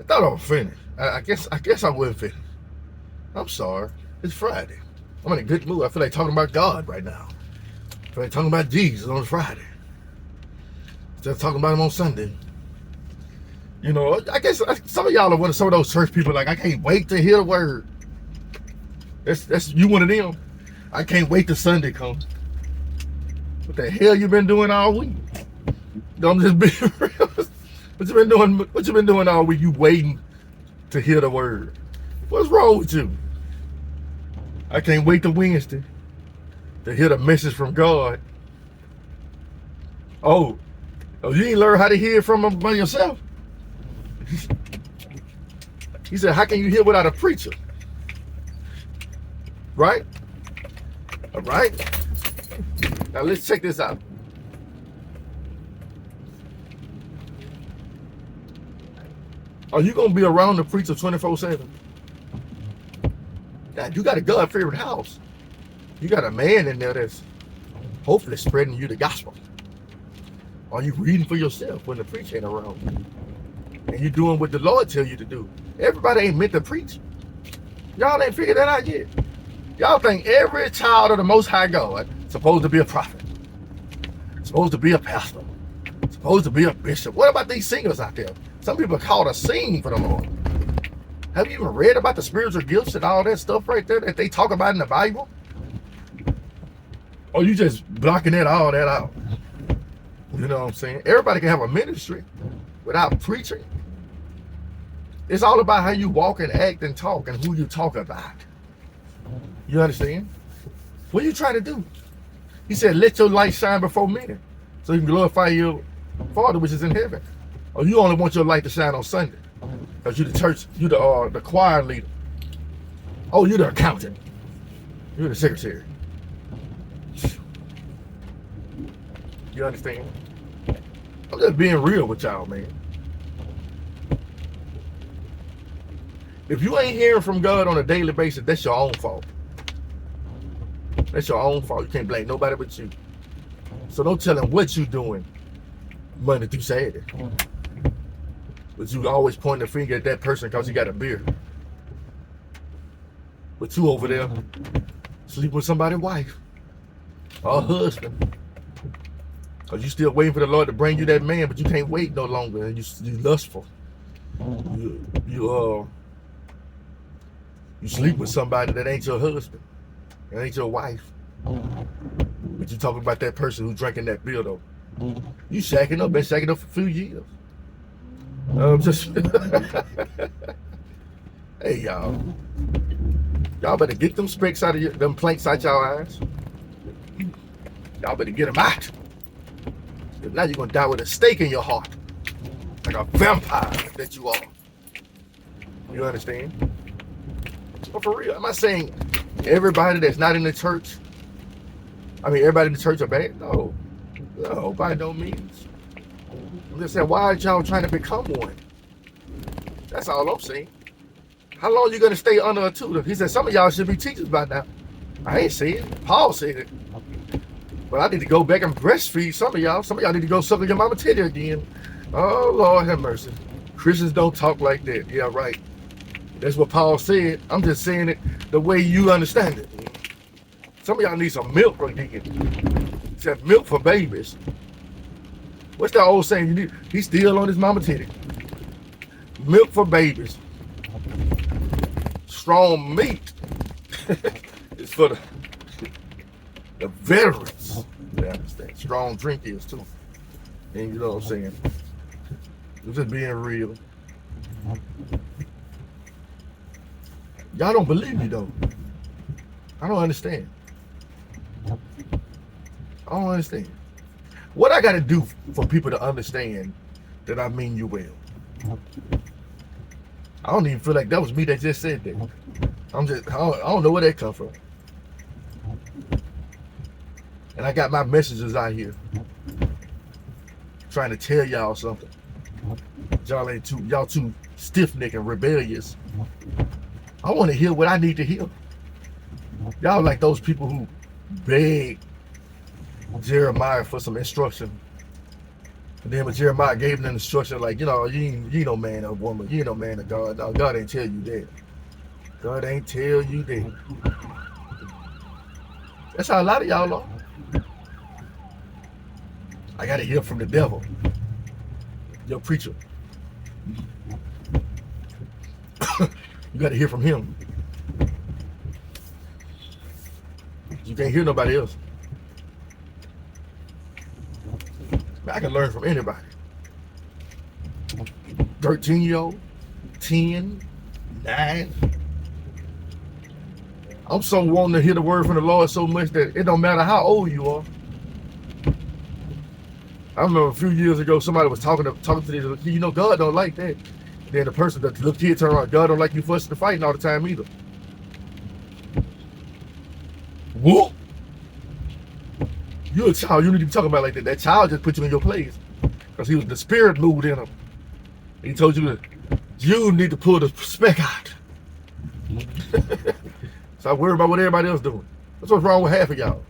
I thought I was finished. I guess I wasn't finished. I'm sorry. It's Friday. I'm in a good mood. I feel like talking about God right now. I feel like talking about Jesus on Friday. Instead of talking about him on Sunday. You know, I guess some of y'all are one of some of those church people like, I can't wait to hear the word. That's you one of them. I can't wait till Sunday comes. What the hell you been doing all week? I'm just being real. What you been doing all week? You waiting to hear the word. What's wrong with you? I can't wait till Wednesday to hear the message from God. Oh, you ain't learn how to hear from him by yourself? He said, how can you hear without a preacher? Right? All right. Now let's check this out. Are you going to be around the preacher 24/7? Now, you got a God-fearing house. You got a man in there that's hopefully spreading you the gospel. Are you reading for yourself when the preacher ain't around? And you doing what the Lord tell you to do. Everybody ain't meant to preach. Y'all ain't figured that out yet. Y'all think every child of the Most High God is supposed to be a prophet, supposed to be a pastor, supposed to be a bishop. What about these singers out there? Some people are called to sing for the Lord. Have you even read about the spiritual gifts and all that stuff right there that they talk about in the Bible? Or you just blocking all that out? You know what I'm saying? Everybody can have a ministry without preaching. It's all about how you walk and act and talk and who you talk about. You understand? What are you trying to do? He said, let your light shine before men so you can glorify your Father which is in heaven. Or you only want your light to shine on Sunday because you're the church, you're the choir leader. Oh, you're the accountant. You're the secretary. You understand? I'm just being real with y'all, man. If you ain't hearing from God on a daily basis, that's your own fault. That's your own fault. You can't blame nobody but you. So don't tell him what you doing Monday through Saturday. But you always point the finger at that person because he got a beard. But you over there sleep with somebody's wife or husband. Because you still waiting for the Lord to bring you that man, but you can't wait no longer. And you lustful. You sleep with somebody that ain't your husband. That ain't your wife. But you talking about that person who's drinking that beer though. You shacking up, been shacking up for a few years. Just hey y'all better get them specks out of them planks out y'all eyes. Y'all better get them out. If not, you're gonna die with a stake in your heart, like a vampire that you are. You understand? But for real, I'm not saying everybody that's not in the church, everybody in the church are bad. No, by no means. I'm just saying, why are y'all trying to become one? That's all I'm saying. How long are you gonna stay under a tutor? He said some of y'all should be teachers by now. I ain't saying it. Paul said it. But I need to go back and breastfeed some of y'all. Some of y'all need to go suck on your mama titty again. Oh, Lord have mercy. Christians don't talk like that. Yeah, right. That's what Paul said. I'm just saying it the way you understand it. Some of y'all need some milk again. He said milk for babies. What's that old saying? You need? He's still on his mama titty. Milk for babies. Strong meat is for the veterans. You understand? Strong drink is too. And you know what I'm saying? I'm just being real. Y'all don't believe me though. I don't understand. I don't understand. What I gotta do for people to understand that I mean you well? I don't even feel like that was me that just said that. I don't know where that come from. And I got my messages out here trying to tell y'all something. Y'all too stiff-necked and rebellious. I want to hear what I need to hear. Y'all like those people who beg Jeremiah for some instruction. And then when Jeremiah gave them the instruction, like, you know, you ain't no man or woman, you ain't no man of God. No, God ain't tell you that. God ain't tell you that. That's how a lot of y'all are. I gotta hear from the devil. Your preacher. You gotta hear from him. You can't hear nobody else. I can learn from anybody. 13-year-old, 10, 9. I'm so wanting to hear the word from the Lord so much that it don't matter how old you are. I remember a few years ago, somebody was talking to this, you know, God don't like that. Then the little kid turned around, God don't like you fussing and fighting all the time either. Whoop! You're a child, you need to be talking about like that. That child just put you in your place. Because the spirit moved in him. He told you that you need to pull the speck out. So I worry about what everybody else doing. That's what's wrong with half of y'all.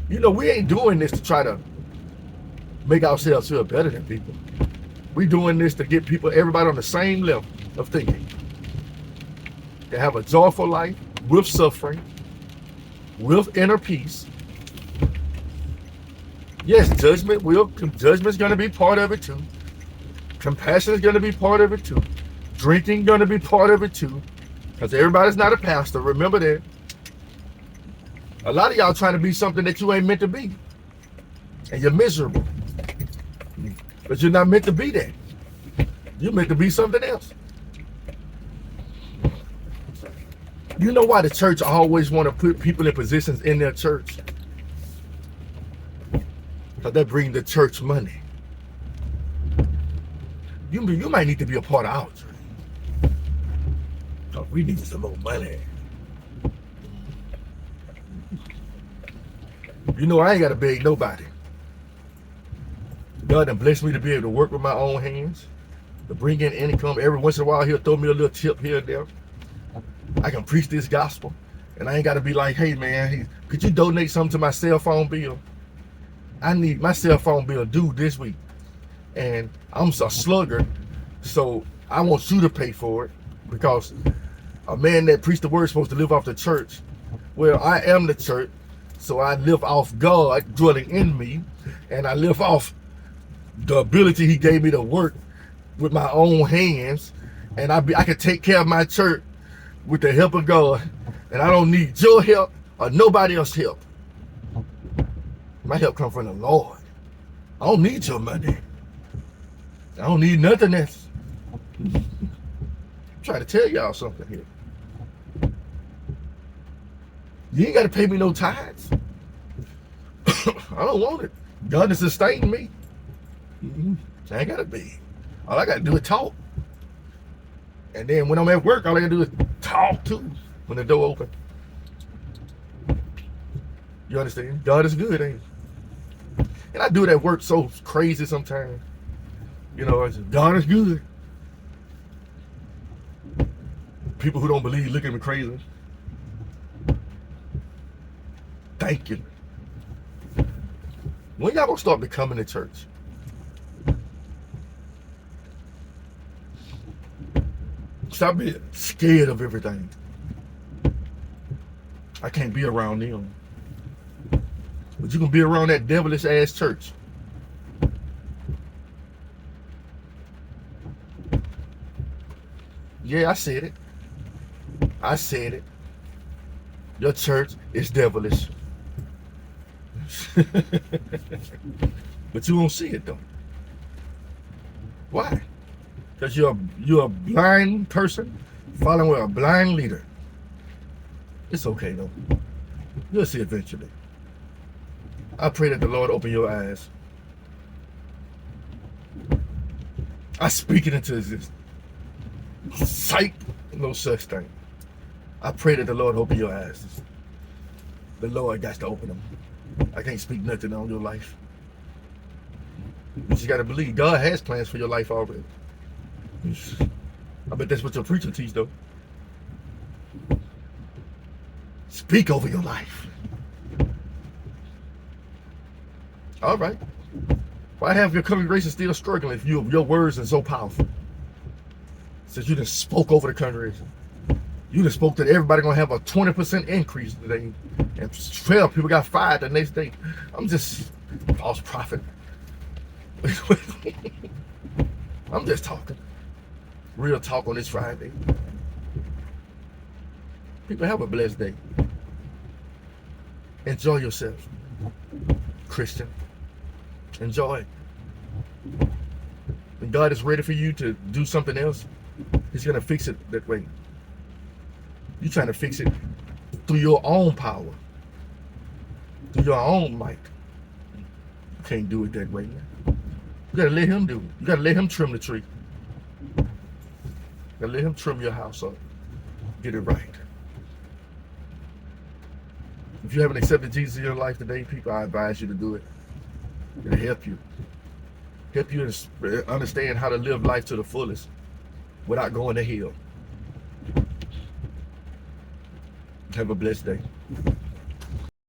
You know, we ain't doing this to try to make ourselves feel better than people. We doing this to get everybody on the same level of thinking. To have a joyful life with suffering, with inner peace. Yes, judgment's gonna be part of it too. Compassion is gonna be part of it too. Drinking gonna be part of it too. Because everybody's not a pastor, remember that. A lot of y'all trying to be something that you ain't meant to be. And you're miserable. But you're not meant to be that. You're meant to be something else. You know why the church always want to put people in positions in their church? Because that brings the church money. You might need to be a part of our church. Because we need some more money. You know, I ain't got to beg nobody. God done blessed me to be able to work with my own hands, to bring in income. Every once in a while, he'll throw me a little tip here and there. I can preach this gospel, and I ain't got to be like, hey, man, could you donate something to my cell phone bill? I need my cell phone bill due this week, and I'm a slugger, so I want you to pay for it, because a man that preached the word is supposed to live off the church. Well, I am the church, so I live off God dwelling in me, and I live off the ability he gave me to work with my own hands, and I can take care of my church with the help of God, and I don't need your help or nobody else's help. My help comes from the Lord. I don't need your money. I don't need nothing else. I'm trying to tell y'all something here. You ain't got to pay me no tithes. I don't want it. God has sustained me. I ain't got to be. All I got to do is talk. And then when I'm at work, all I got to do is talk too when the door open. You understand? God is good, ain't he? And I do that work so crazy sometimes. You know, God is good. People who don't believe look at me crazy. Thank you. When y'all gonna start becoming the church? Stop being scared of everything. I can't be around them. But you can be around that devilish ass church. Yeah, I said it. I said it. Your church is devilish. But you won't see it though. Why? Because you're a blind person following with a blind leader. It's okay though. You'll see eventually. I pray that the Lord open your eyes. I speak it into existence. Sight, no such thing. I pray that the Lord open your eyes. The Lord got to open them. I can't speak nothing on your life. You just got to believe God has plans for your life already. I bet that's what your preacher teach though. Speak over your life. All right. Why have your congregation still struggling if your words are so powerful? Since you just spoke over the congregation. You just spoke that everybody gonna have a 20% increase today. And 12 people got fired the next day. I'm just false prophet. I'm just talking. Real talk on this Friday. People, have a blessed day. Enjoy yourself. Christian. Enjoy it. When God is ready for you to do something else, He's going to fix it that way. You're trying to fix it through your own power, through your own might. You can't do it that way, man. You got to let Him do it. You got to let Him trim the tree. You got to let Him trim your house up. Get it right. If you haven't accepted Jesus in your life today, people, I advise you to do it. It'll help you. Help you to understand how to live life to the fullest without going to hell. Have a blessed day.